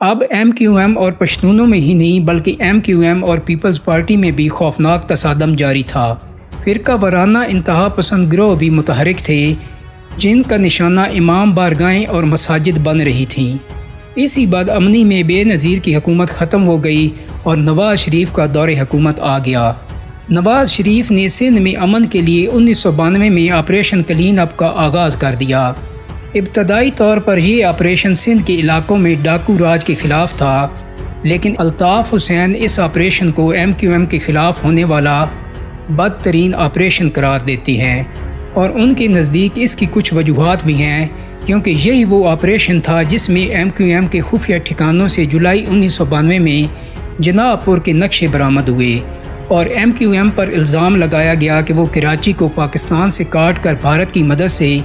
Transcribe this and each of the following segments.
اب MQM اور پشتونوں میں ہی نہیں بلکہ MQM اور پیپلز پارٹی میں بھی خوفناک تصادم جاری تھا۔ فرقہ وارانہ انتہا پسند گروہ بھی متحرک تھے جن کا نشانہ امام بارگاہیں اور مساجد بن رہی تھیں۔ اسی بدامنی میں بے نظیر کی حکومت ختم ہو گئی اور نواز شریف کا دور حکومت آ گیا۔ نواز شریف نے سندھ میں امن کے لیے 1992 میں آپریشن کلین اپ کا آغاز کر دیا۔ ابتدائی طور پر یہ آپریشن سندھ کے علاقوں میں ڈاکو راج کے خلاف تھا، لیکن الطاف حسین اس آپریشن کو MQM کے خلاف ہونے والا بدترین آپریشن قرار دیتی ہیں، اور ان کے نزدیک اس کی کچھ وجوہات بھی ہیں، کیونکہ یہی وہ آپریشن تھا جس میں MQM کے خفیہ ٹھکانوں سے جولائی 1992 میں جناح پور کے نقشے برآمد ہوئے، اور MQM پر الزام لگایا گیا کہ وہ کراچی کو پاکستان سے کاٹ کر بھارت کی مدد سے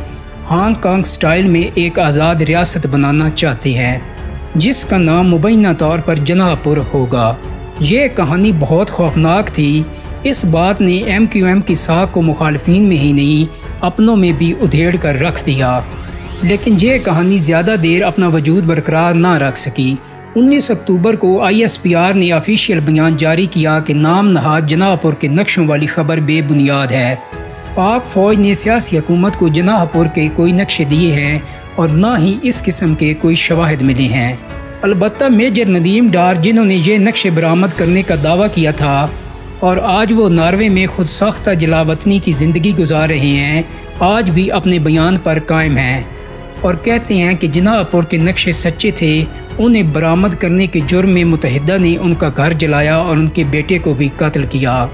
ہانگ کانگ سٹائل میں ایک آزاد ریاست بنانا چاہتے ہیں، جس کا نام مبینہ طور پر جناح پور ہوگا۔ یہ کہانی بہت خوفناک تھی۔ اس بات نے MQM کی ساکھ کو مخالفین میں ہی نہیں اپنوں میں بھی ادھیڑ کر رکھ دیا، لیکن یہ کہانی زیادہ دیر اپنا وجود برقرار نہ رکھ سکی۔ 19 اکتوبر کو ISPR نے آفیشیل بیان جاری کیا کہ نام نہاد جناح پور کے نقشوں والی خبر بے بنیاد ہے۔ پاک فوج نے سیاسی حکومت کو جناح پور کے کوئی نقشے دیے ہیں اور نہ ہی اس قسم کے کوئی شواہد ملے ہیں۔ البتہ میجر ندیم ڈار، جنہوں نے یہ نقشے برآمد کرنے کا دعویٰ کیا تھا اور آج وہ ناروے میں خود ساختہ جلاوطنی کی زندگی گزار رہے ہیں، آج بھی اپنے بیان پر قائم ہیں اور کہتے ہیں کہ جناح پور کے نقشے سچے تھے۔ انہیں برآمد کرنے کے جرم میں متحدہ نے ان کا گھر جلایا اور ان کے بیٹے کو بھی قتل کیا۔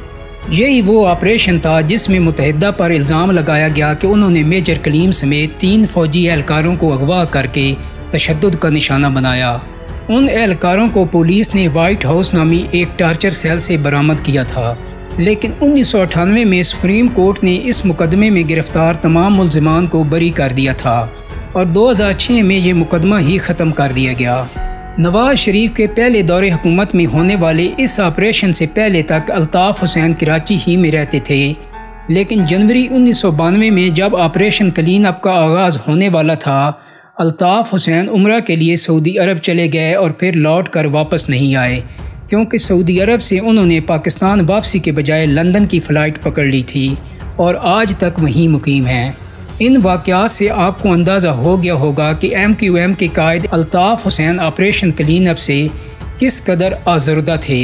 یہی وہ آپریشن تھا جس میں متحدہ پر الزام لگایا گیا کہ انہوں نے میجر کلیم سمیت 3 فوجی اہلکاروں کو اغوا کر کے تشدد کا نشانہ بنایا۔ ان اہلکاروں کو پولیس نے وائٹ ہاؤس نامی ایک ٹارچر سیل سے برآمد کیا تھا، لیکن 1998 میں سپریم کورٹ نے اس مقدمے میں گرفتار تمام ملزمان کو بری کر دیا تھا اور 2006 میں یہ مقدمہ ہی ختم کر دیا گیا۔ نواز شریف کے پہلے دور حکومت میں ہونے والے اس آپریشن سے پہلے تک الطاف حسین کراچی ہی میں رہتے تھے، لیکن جنوری 1992 میں جب آپریشن کلین اپ کا آغاز ہونے والا تھا، الطاف حسین عمرہ کے لیے سعودی عرب چلے گئے اور پھر لوٹ کر واپس نہیں آئے، کیونکہ سعودی عرب سے انہوں نے پاکستان واپسی کے بجائے لندن کی فلائٹ پکڑ لی تھی اور آج تک وہیں مقیم ہیں۔ ان واقعات سے آپ کو اندازہ ہو گیا ہوگا کہ MQM کے قائد Altaf Hussain operation clean up سے کس قدر آزردہ تھے۔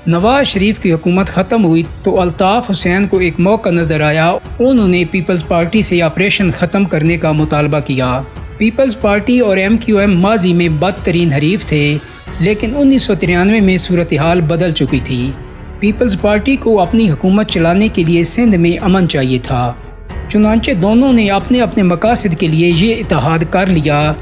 نواز شریف کی حکومت ختم ہوئی تو الطاف حسین کو ایک موقع نظر آیا، انہوں نے پیپلز پارٹی سے آپریشن ختم کرنے کا مطالبہ کیا۔ پیپلز پارٹی اور MQM ماضی میں بدترین حریف تھے، لیکن 1993 میں صورتحال بدل چکی تھی۔ پیپلز پارٹی کو اپنی حکومت چلانے کے لیے سندھ میں امن چاہیے تھا، چنانچہ دونوں نے اپنے اپنے مقاصد کے لیے یہ اتحاد کر لیا،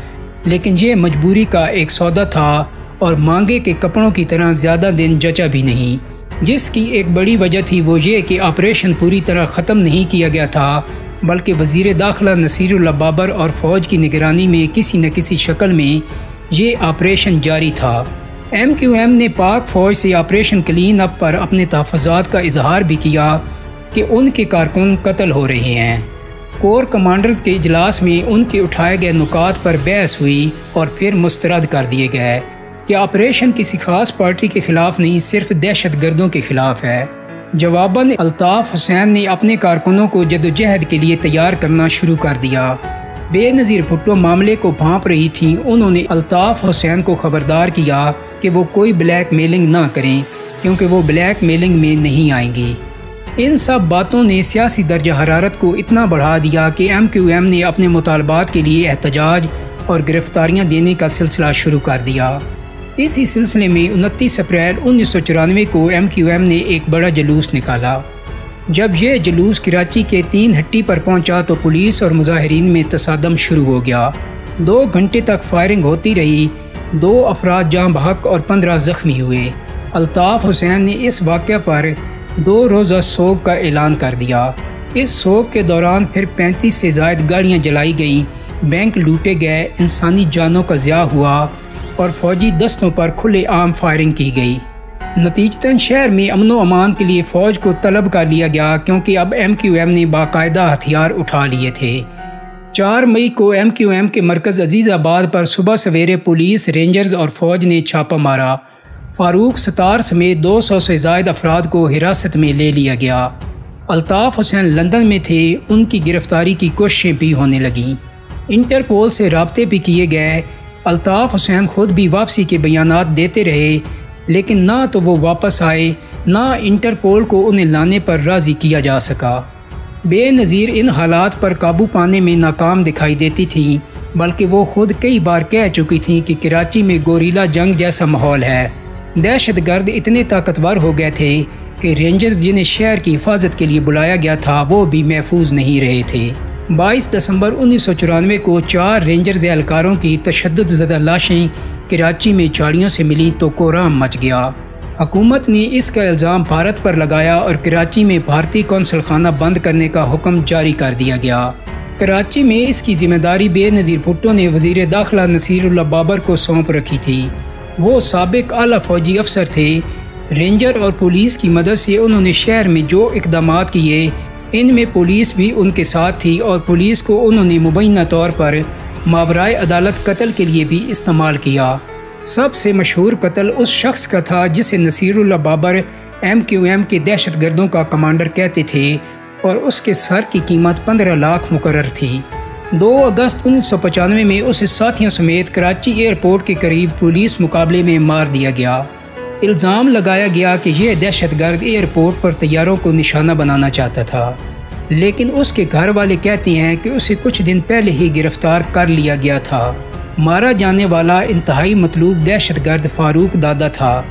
لیکن یہ مجبوری کا ایک سودا تھا اور مانگے کے کپڑوں کی طرح زیادہ دن جچا بھی نہیں۔ جس کی ایک بڑی وجہ تھی وہ یہ کہ آپریشن پوری طرح ختم نہیں کیا گیا تھا، بلکہ وزیر داخلہ نصیر اللہ بابر اور فوج کی نگرانی میں کسی نہ کسی شکل میں یہ آپریشن جاری تھا۔ MQM نے پاک فوج سے آپریشن کلین اپ پر اپنے تحفظات کا اظہار بھی کیا کہ ان کے کارکن قتل ہو رہے ہیں۔ کور کمانڈرز کے اجلاس میں ان کے اٹھائے گئے نکات پر بحث ہوئی اور پھر مسترد کر دیے گئے کہ آپریشن کسی خاص پارٹی کے خلاف نہیں، صرف دہشت گردوں کے خلاف ہے۔ جواباً الطاف حسین نے اپنے کارکنوں کو جدوجہد کے لیے تیار کرنا شروع کر دیا۔ بے نظیر بھٹو معاملے کو بھانپ رہی تھیں، انہوں نے الطاف حسین کو خبردار کیا کہ وہ کوئی بلیک میلنگ نہ کریں، کیونکہ وہ بلیک میلنگ میں نہیں آئیں گی۔ ان سب باتوں نے سیاسی درجہ حرارت کو اتنا بڑھا دیا کہ MQM نے اپنے مطالبات کے لیے احتجاج اور گرفتاریاں دینے کا سلسلہ شروع کر دیا۔ اسی سلسلے میں 29 اپریل 1994 کو MQM نے ایک بڑا جلوس نکالا۔ جب یہ جلوس کراچی کے 3 ہٹی پر پہنچا تو پولیس اور مظاہرین میں تصادم شروع ہو گیا۔ 2 گھنٹے تک فائرنگ ہوتی رہی، 2 افراد جاں بحق اور 15 زخمی ہوئے۔ الطاف حسین نے اس واقعہ پر 2 روزہ سوگ کا اعلان کر دیا۔ اس سوگ کے دوران پھر 35 سے زائد گاڑیاں جلائی گئیں، بینک لوٹے گئے، انسانی جانوں کا ضیاع ہوا اور فوجی دستوں پر کھلے عام فائرنگ کی گئی۔ نتیجتاً شہر میں امن و امان کے لیے فوج کو طلب کر لیا گیا، کیونکہ اب MQM نے باقاعدہ ہتھیار اٹھا لیے تھے۔ 4 مئی کو MQM کے مرکز عزیز آباد پر صبح سویرے پولیس، رینجرز اور فوج نے چھاپا مارا۔ فاروق ستار سمیت 200 سے زائد افراد کو حراست میں لے لیا گیا۔ الطاف حسین لندن میں تھے، ان کی گرفتاری کی کوششیں بھی ہونے لگیں۔ انٹرپول سے رابطے بھی کیے گئے۔ الطاف حسین خود بھی واپسی کے بیانات دیتے رہے، لیکن نہ تو وہ واپس آئے، نہ انٹرپول کو انہیں لانے پر راضی کیا جا سکا۔ بے نظیر ان حالات پر قابو پانے میں ناکام دکھائی دیتی تھیں، بلکہ وہ خود کئی بار کہہ چکی تھیں کہ کراچی میں گوریلا جنگ جیسا ماحول ہے۔ دہشت گرد اتنے طاقتور ہو گئے تھے کہ رینجرز جنہیں شہر کی حفاظت کے لیے بلایا گیا تھا وہ بھی محفوظ نہیں رہے تھے۔ 22 دسمبر 1994 کو 4 رینجرز اہلکاروں کی تشدد زدہ لاشیں کراچی میں جھاڑیوں سے ملیں تو کوہرام مچ گیا۔ حکومت نے اس کا الزام بھارت پر لگایا اور کراچی میں بھارتی قونصل خانہ بند کرنے کا حکم جاری کر دیا گیا۔ کراچی میں اس کی ذمہ داری بے نظیر بھٹو نے وزیر داخلہ نصیر اللہ بابر کو سونپ رکھی تھی۔ وہ سابق اعلیٰ فوجی افسر تھے۔ رینجر اور پولیس کی مدد سے انہوں نے شہر میں جو اقدامات کیے، ان میں پولیس بھی ان کے ساتھ تھی اور پولیس کو انہوں نے مبینہ طور پر ماورائے عدالت قتل کے لیے بھی استعمال کیا۔ سب سے مشہور قتل اس شخص کا تھا جسے نصیر اللہ بابر MQM کے دہشت گردوں کا کمانڈر کہتے تھے اور اس کے سر کی قیمت 15 لاکھ مقرر تھی۔ 2 اگست 1995 میں اسے ساتھیوں سمیت کراچی ایئرپورٹ کے قریب پولیس مقابلے میں مار دیا گیا۔ الزام لگایا گیا کہ یہ دہشت گرد ایئرپورٹ پر طیاروں کو نشانہ بنانا چاہتا تھا، لیکن اس کے گھر والے کہتے ہیں کہ اسے کچھ دن پہلے ہی گرفتار کر لیا گیا تھا۔ مارا جانے والا انتہائی مطلوب دہشت گرد فاروق دادا تھا،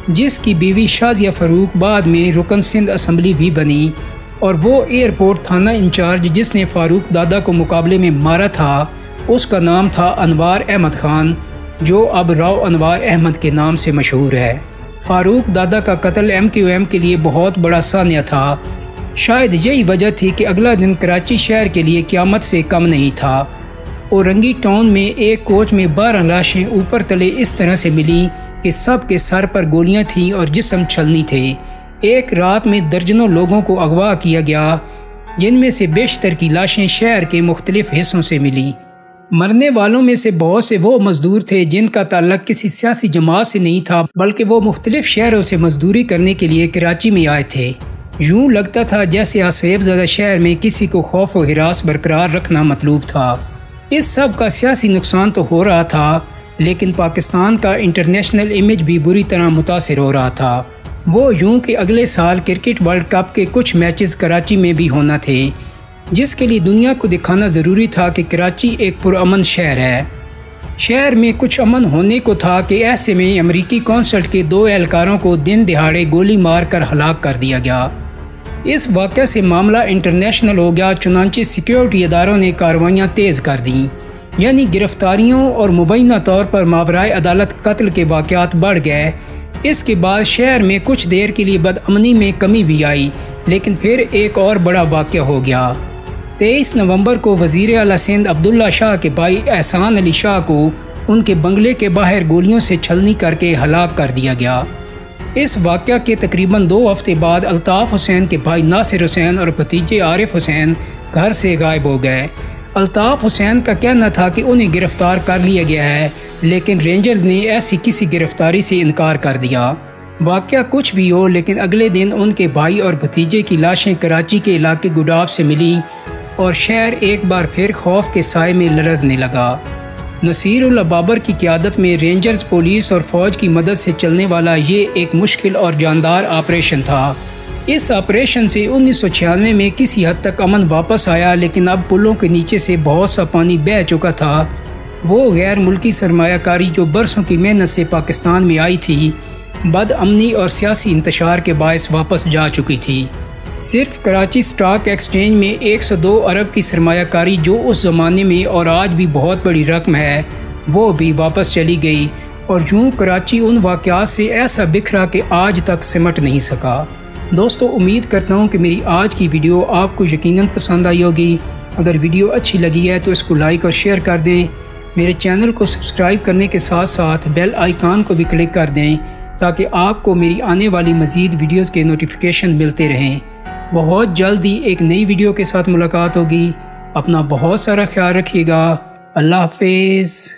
جس کی بیوی شازیہ فاروق بعد میں رکن سندھ اسمبلی بھی بنی، اور وہ ایئرپورٹ تھانہ انچارج جس نے فاروق دادا کو مقابلے میں مارا تھا اس کا نام تھا انوار احمد خان، جو اب راؤ انوار احمد کے نام سے مشہور ہے۔ فاروق دادا کا قتل MQM کے لیے بہت بڑا سانحہ تھا۔ شاید یہی وجہ تھی کہ اگلا دن کراچی شہر کے لیے قیامت سے کم نہیں تھا۔ اورنگی ٹاؤن میں ایک کوچ میں 12 لاشیں اوپر تلے اس طرح سے ملیں کہ سب کے سر پر گولیاں تھیں اور جسم چھلنی تھے۔ ایک رات میں درجنوں لوگوں کو اغوا کیا گیا، جن میں سے بیشتر کی لاشیں شہر کے مختلف حصوں سے ملیں۔ مرنے والوں میں سے بہت سے وہ مزدور تھے جن کا تعلق کسی سیاسی جماعت سے نہیں تھا، بلکہ وہ مختلف شہروں سے مزدوری کرنے کے لیے کراچی میں آئے تھے۔ یوں لگتا تھا جیسے آصیب زدہ شہر میں کسی کو خوف و ہراس برقرار رکھنا مطلوب تھا۔ اس سب کا سیاسی نقصان تو ہو رہا تھا، لیکن پاکستان کا انٹرنیشنل امیج بھی بری طرح متاثر ہو رہا تھا۔ وہ یوں کہ اگلے سال کرکٹ ورلڈ کپ کے کچھ میچز کراچی میں بھی ہونا تھے، جس کے لیے دنیا کو دکھانا ضروری تھا کہ کراچی ایک پرامن شہر ہے۔ شہر میں کچھ امن ہونے کو تھا کہ ایسے میں امریکی قونصل کے 2 اہلکاروں کو دن دہاڑے گولی مار کر ہلاک کر دیا گیا۔ اس واقعہ سے معاملہ انٹرنیشنل ہو گیا، چنانچہ سیکیورٹی اداروں نے کارروائیاں تیز کر دیں، یعنی گرفتاریوں اور مبینہ طور پر ماورائے عدالت قتل کے واقعات بڑھ گئے۔ اس کے بعد شہر میں کچھ دیر کے لیے بدامنی میں کمی بھی آئی، لیکن پھر ایک اور بڑا واقعہ ہو گیا۔ 23 نومبر کو وزیر اعلیٰ سندھ عبداللہ شاہ کے بھائی احسان علی شاہ کو ان کے بنگلے کے باہر گولیوں سے چھلنی کر کے ہلاک کر دیا گیا۔ اس واقعہ کے تقریباً 2 ہفتے بعد الطاف حسین کے بھائی ناصر حسین اور بھتیجے عارف حسین گھر سے غائب ہو گئے۔ الطاف حسین کا کہنا تھا کہ انہیں گرفتار کر لیا گیا ہے، لیکن رینجرز نے ایسی کسی گرفتاری سے انکار کر دیا۔ واقعہ کچھ بھی ہو، لیکن اگلے دن ان کے بھائی اور بھتیجے کی لاشیں کراچی کے علاقے گڈاب سے ملیں اور شہر ایک بار پھر خوف کے سائے میں لرزنے لگا۔ نصیر اللہ بابر کی قیادت میں رینجرز، پولیس اور فوج کی مدد سے چلنے والا یہ ایک مشکل اور جاندار آپریشن تھا۔ اس آپریشن سے 1996 میں کسی حد تک امن واپس آیا، لیکن اب پلوں کے نیچے سے بہت سا پانی بہہ چکا تھا۔ وہ غیر ملکی سرمایہ کاری جو برسوں کی محنت سے پاکستان میں آئی تھی، بد امنی اور سیاسی انتشار کے باعث واپس جا چکی تھی۔ صرف کراچی سٹاک ایکسچینج میں 102 ارب کی سرمایہ کاری جو اس زمانے میں اور آج بھی بہت بڑی رقم ہے، وہ بھی واپس چلی گئی، اور یوں کراچی ان واقعات سے ایسا بکھرا کہ آج تک سمٹ نہیں سکا۔ دوستو، امید کرتا ہوں کہ میری آج کی ویڈیو آپ کو یقیناً پسند آئی ہوگی۔ اگر ویڈیو اچھی لگی ہے تو اس کو لائک اور شیئر کر دیں۔ میرے چینل کو سبسکرائب کرنے کے ساتھ ساتھ بیل آئیکن کو بھی کلک کر دیں تاکہ آپ کو میری آنے والی مزید ویڈیوز کے نوٹیفیکیشن ملتے رہیں۔ بہت جلد ہی ایک نئی ویڈیو کے ساتھ ملاقات ہوگی۔ اپنا بہت سارا خیال رکھیے گا۔ اللہ حافظ۔